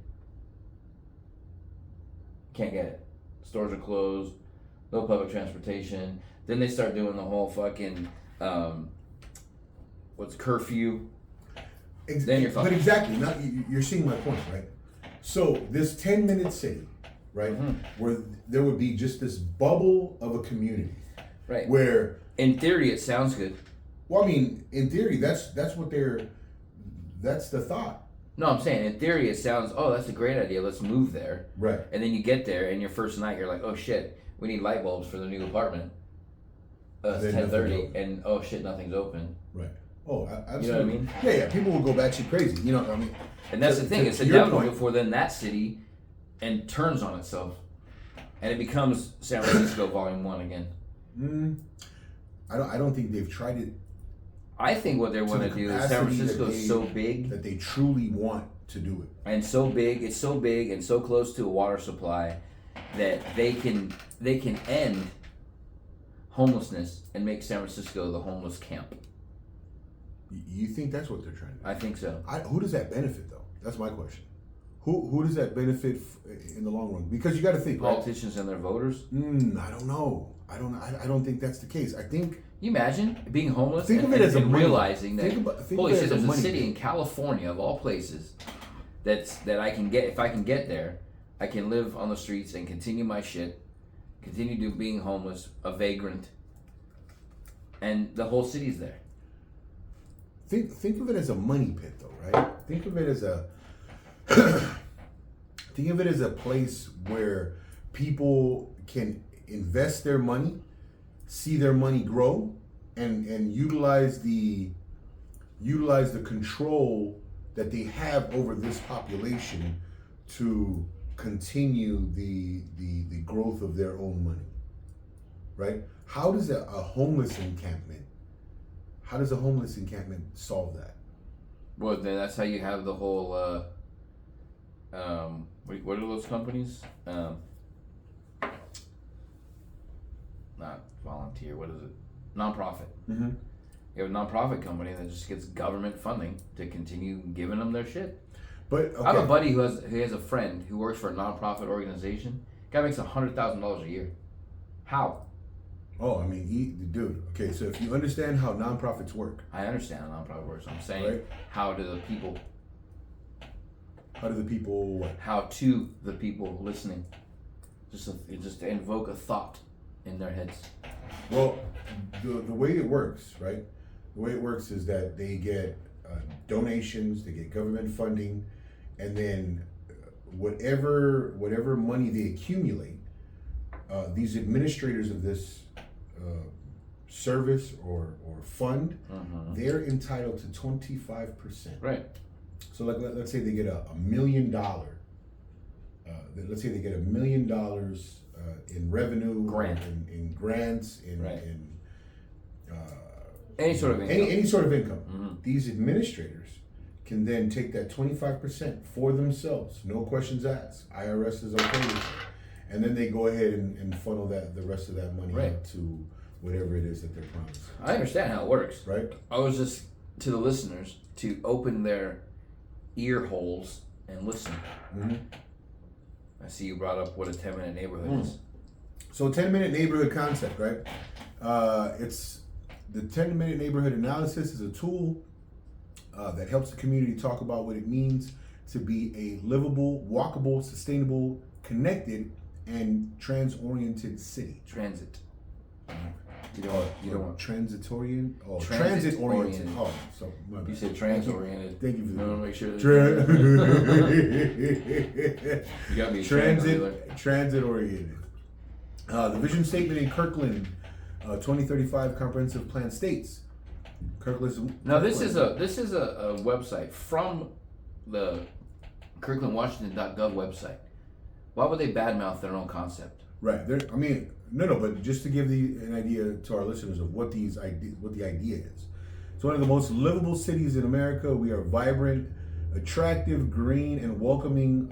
Speaker 2: Can't get it. Stores are closed. No public transportation. Then they start doing the whole fucking curfew. Then you're fucked.
Speaker 1: But exactly, now you're seeing my point, right? So this 10-minute city, right, where there would be just this bubble of a community,
Speaker 2: right?
Speaker 1: Where
Speaker 2: in theory it sounds good.
Speaker 1: Well, I mean, in theory, that's the thought.
Speaker 2: No, I'm saying in theory it sounds, oh, that's a great idea. Let's move there.
Speaker 1: Right.
Speaker 2: And then you get there, and your first night you're like, oh shit, we need light bulbs for the new apartment. It's 10:30, and oh shit, nothing's open.
Speaker 1: Right. Oh, absolutely.
Speaker 2: You know what I mean?
Speaker 1: Yeah. People will go batshit crazy. You know what I mean?
Speaker 2: And that's the thing. It's inevitable before then that city and turns on itself, and it becomes San Francisco Volume 1 again.
Speaker 1: I don't think they've tried it.
Speaker 2: I think what they want to do is San Francisco is so big
Speaker 1: that they truly want to do it,
Speaker 2: and so big, it's so big and so close to a water supply that they can end homelessness and make San Francisco the homeless camp.
Speaker 1: You think that's what they're trying to do?
Speaker 2: I think so.
Speaker 1: Who does that benefit, though? That's my question. Who does that benefit in the long run? Because you got to think,
Speaker 2: politicians and their voters.
Speaker 1: I don't know. I don't think that's the case. I think.
Speaker 2: Can you imagine being homeless
Speaker 1: and
Speaker 2: realizing that holy shit, there's a city
Speaker 1: thing
Speaker 2: in California of all places that I can get. If I can get there, I can live on the streets and continue my shit, continue being homeless, a vagrant, and the whole city's there.
Speaker 1: think of it as a money pit, though, right? Think of it as a think of it as a place where people can invest their money, see their money grow, and utilize the control that they have over this population to continue the growth of their own money, right? How does a homeless encampment solve that?
Speaker 2: Well, then that's how you have the whole. What are those companies? Not volunteer. What is it? Nonprofit.
Speaker 1: Mm-hmm.
Speaker 2: You have a nonprofit company that just gets government funding to continue giving them their shit.
Speaker 1: But okay.
Speaker 2: I have a buddy who has a friend who works for a nonprofit organization. Guy makes $100,000 a year. How?
Speaker 1: Oh, I mean, dude. Okay, so if you understand how nonprofits work,
Speaker 2: I understand how nonprofit works. I'm saying,
Speaker 1: right?
Speaker 2: How do the people?
Speaker 1: How do the people what?
Speaker 2: How to the people listening? Just to invoke a thought in their heads.
Speaker 1: Well, the way it works, right? The way it works is that they get donations, they get government funding, and then whatever money they accumulate, these administrators of this service or fund, they're entitled to 25%.
Speaker 2: Right.
Speaker 1: So like let's say they get $1 million. Let's say they get $1 million in revenue, in grants, in
Speaker 2: any sort of income.
Speaker 1: Any sort of income. Mm-hmm. These administrators can then take that 25% for themselves, no questions asked. IRS is okay with it. And then they go ahead and funnel the rest of that money out to whatever it is that they're promised.
Speaker 2: I understand how it works.
Speaker 1: Right?
Speaker 2: I was just to the listeners to open their ear holes and listen.
Speaker 1: Mm-hmm.
Speaker 2: I see you brought up what a 10-minute neighborhood is.
Speaker 1: So 10-minute neighborhood concept, right? It's the 10-minute neighborhood analysis is a tool that helps the community talk about what it means to be a livable, walkable, sustainable, connected, and trans-oriented city.
Speaker 2: Transit.
Speaker 1: You don't want transitorian? Oh,
Speaker 2: transit-oriented.
Speaker 1: Oh, so my bad.
Speaker 2: You said trans-oriented.
Speaker 1: Thank you for that.
Speaker 2: I want to make sure. You got me
Speaker 1: transit-oriented. The vision statement in Kirkland 2035 comprehensive plan states.
Speaker 2: Now this is a website from the KirklandWashington.gov website. Why would they badmouth their own concept?
Speaker 1: Right. But just to give an idea to our listeners of what the idea is. It's one of the most livable cities in America. We are vibrant, attractive, green, and welcoming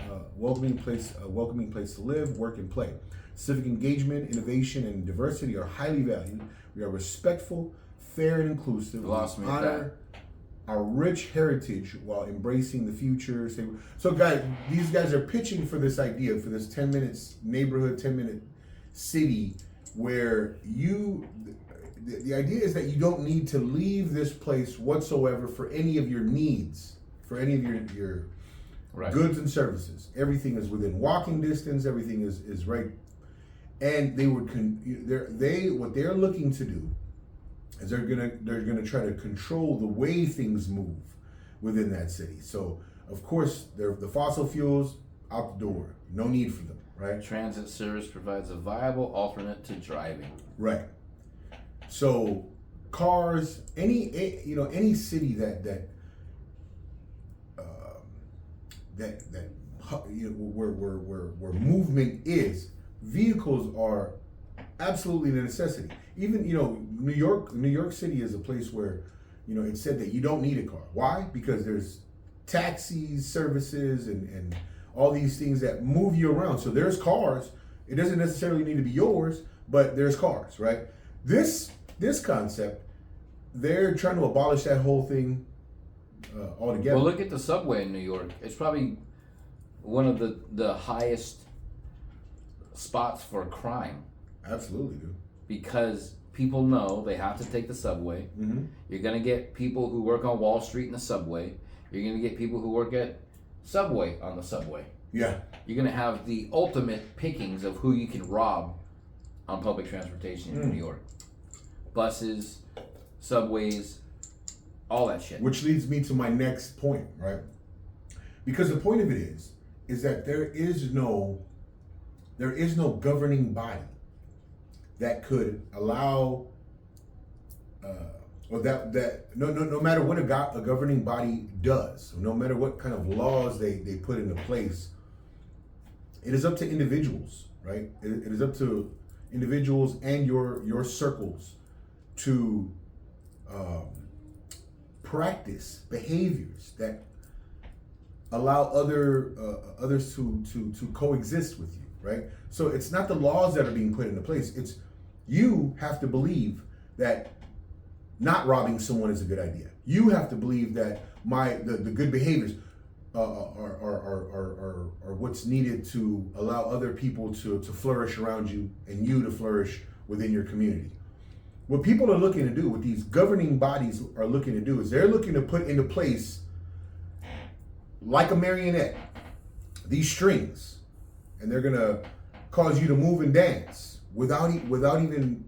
Speaker 1: place to live, work, and play. Civic engagement, innovation, and diversity are highly valued. We are respectful, fair, and inclusive. We honor our rich heritage while embracing the future. So, guys, these guys are pitching for this idea, for this 10-minute neighborhood, 10-minute city, where the idea is that you don't need to leave this place whatsoever for any of your needs, for any of your goods and services. Everything is within walking distance. Everything is right. And what they're looking to do is they're gonna try to control the way things move within that city. So of course the fossil fuels out the door, no need for them, right?
Speaker 2: Transit service provides a viable alternate to driving.
Speaker 1: Right. So cars, any city where movement is, vehicles are absolutely a necessity. Even New York City is a place where it's said that you don't need a car. Why? Because there's taxis, services, and all these things that move you around. So there's cars. It doesn't necessarily need to be yours, but there's cars, right? This concept, they're trying to abolish that whole thing altogether.
Speaker 2: Well, look at the subway in New York. It's probably one of the highest spots for crime.
Speaker 1: Absolutely, dude.
Speaker 2: Because people know they have to take the subway. Mm-hmm. You're going to get people who work on Wall Street in the subway. You're going to get people who work at Subway on the subway.
Speaker 1: Yeah.
Speaker 2: You're going to have the ultimate pickings of who you can rob on public transportation in New York. Buses, subways, all that shit.
Speaker 1: Which leads me to my next point, right? Because the point of it is that there is no governing body that could allow, or that no matter what a governing body does, no matter what kind of laws they put into place, it is up to individuals, right? It is up to individuals and your circles to practice behaviors that allow others to coexist with you, right? So it's not the laws that are being put into place. It's you have to believe that not robbing someone is a good idea. You have to believe that the good behaviors are what's needed to allow other people to flourish around you and you to flourish within your community. What people are looking to do, what these governing bodies are looking to do, is they're looking to put into place, like a marionette, these strings, and they're gonna cause you to move and dance without even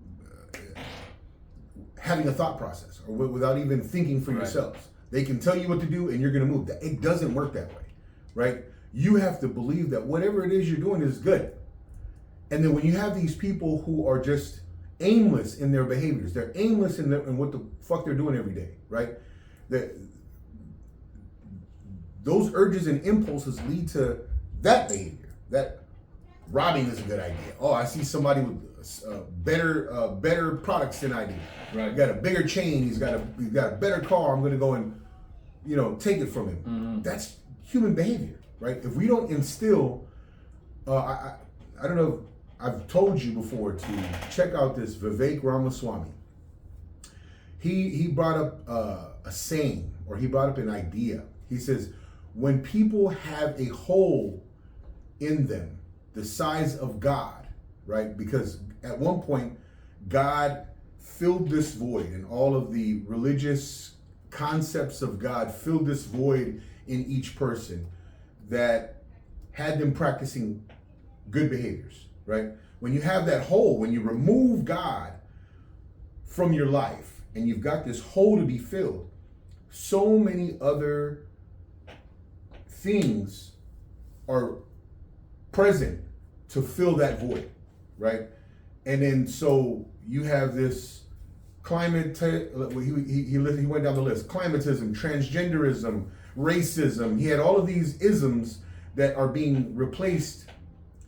Speaker 1: having a thought process or without even thinking for yourselves. They can tell you what to do and you're gonna move. It doesn't work that way, right? You have to believe that whatever it is you're doing is good. And then when you have these people who are just aimless in their behaviors, they're aimless in what the fuck they're doing every day, right? Those urges and impulses lead to that behavior. That robbing is a good idea. Oh, I see somebody with better products than I do.
Speaker 2: Right.
Speaker 1: He got a bigger chain. He's got a better car. I'm going to go and take it from him. Mm-hmm. That's human behavior, right? If we don't instill, I don't know. If I've told you before to check out this Vivek Ramaswamy. He brought up a saying, or he brought up an idea. He says, when people have a hole in them the size of God, right? Because at one point, God filled this void, and all of the religious concepts of God filled this void in each person that had them practicing good behaviors, right? When you have that hole, when you remove God from your life and you've got this hole to be filled, so many other things are present to fill that void, right? And then so you have this climate, he went down the list, climatism, transgenderism, racism. He had all of these isms that are being replaced,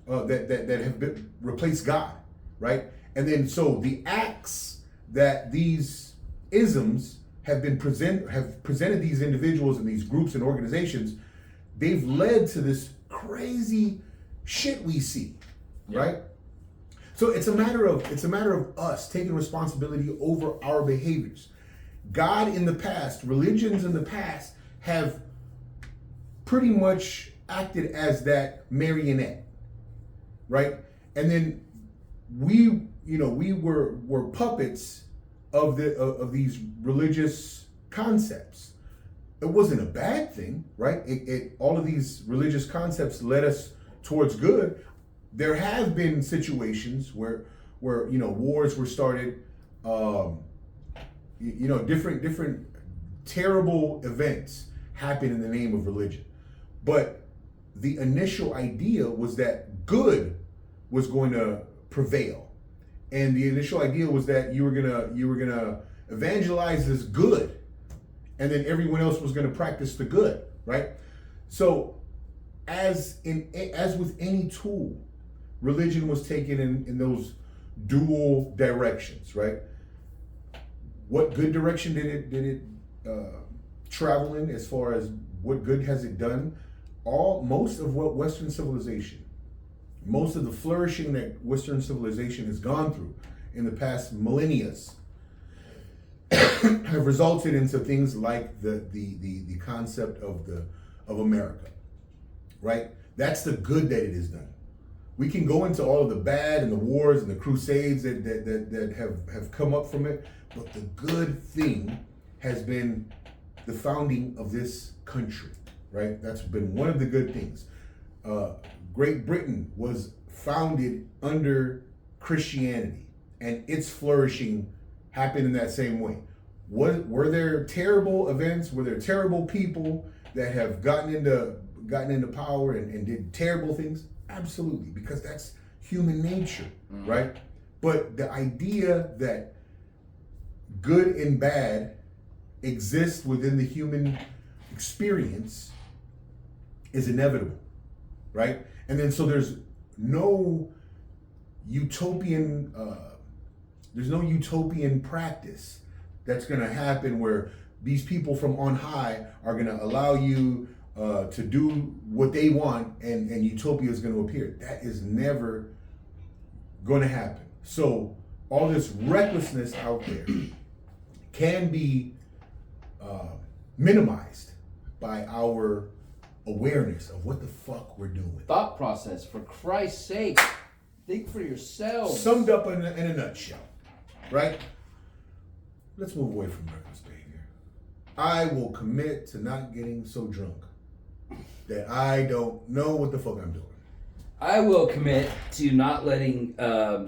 Speaker 1: that have been replaced God, right? And then so the acts that these isms have presented these individuals and these groups and organizations, they've led to this crazy shit we see, right? So it's a matter of us taking responsibility over our behaviors. God in the past, religions in the past have pretty much acted as that marionette, right? And then we were puppets of these religious concepts. It wasn't a bad thing, right? All of these religious concepts led us towards good. There have been situations where wars were started, different terrible events happen in the name of religion. But the initial idea was that good was going to prevail. And the initial idea was that you were gonna evangelize this good, and then everyone else was gonna practice the good, right? So as with any tool, religion was taken in those dual directions, right? What good direction did it travel in, as far as what good has it done? Most of what Western civilization, most of the flourishing that Western civilization has gone through in the past millennia have resulted into things like the concept of America, right? That's the good that it has done. We can go into all of the bad and the wars and the crusades that have come up from it, but the good thing has been the founding of this country, right? That's been one of the good things. Great Britain was founded under Christianity, and its flourishing happened in that same way. were there terrible events? Were there terrible people that have gotten into power and did terrible things? Absolutely, because that's human nature, right? But the idea that good and bad exist within the human experience is inevitable, right? And then so there's no utopian practice that's going to happen where these people from on high are going to allow you to do what they want and utopia is going to appear. That is never going to happen. So all this recklessness out there can be minimized by our awareness of what the fuck we're doing.
Speaker 2: Thought process, for Christ's sake. Think for yourselves.
Speaker 1: Summed up in a nutshell, right? Let's move away from reckless behavior. I will commit to not getting so drunk that I don't know what the fuck I'm doing.
Speaker 2: I will commit to not letting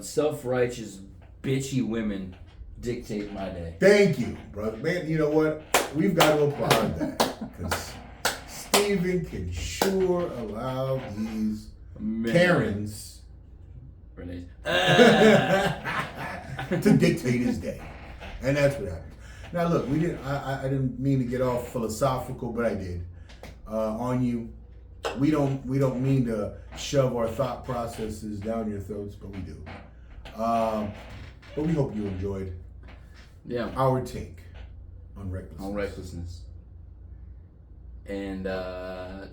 Speaker 2: self-righteous, bitchy women dictate my day.
Speaker 1: Thank you, brother. Man, you know what? We've got to applaud that. Because Steven can sure allow these Karens to dictate his day. And that's what happens. Now look, I didn't mean to get all philosophical, but I did. On you. We don't mean to shove our thought processes down your throats, but we do. But we hope you enjoyed our take on recklessness.
Speaker 2: And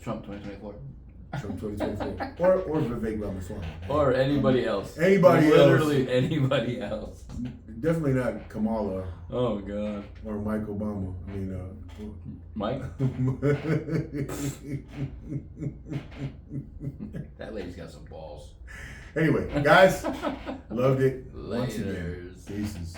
Speaker 2: Trump 2024.
Speaker 1: Trump 2024. or Vivek Ramaswamy.
Speaker 2: Or anybody else.
Speaker 1: Literally
Speaker 2: anybody else.
Speaker 1: Definitely not Kamala.
Speaker 2: Oh, God.
Speaker 1: Or Mike Obama. I mean,
Speaker 2: Mike? That lady's got some balls.
Speaker 1: Anyway, guys, loved it.
Speaker 2: Once again,
Speaker 1: Pieces.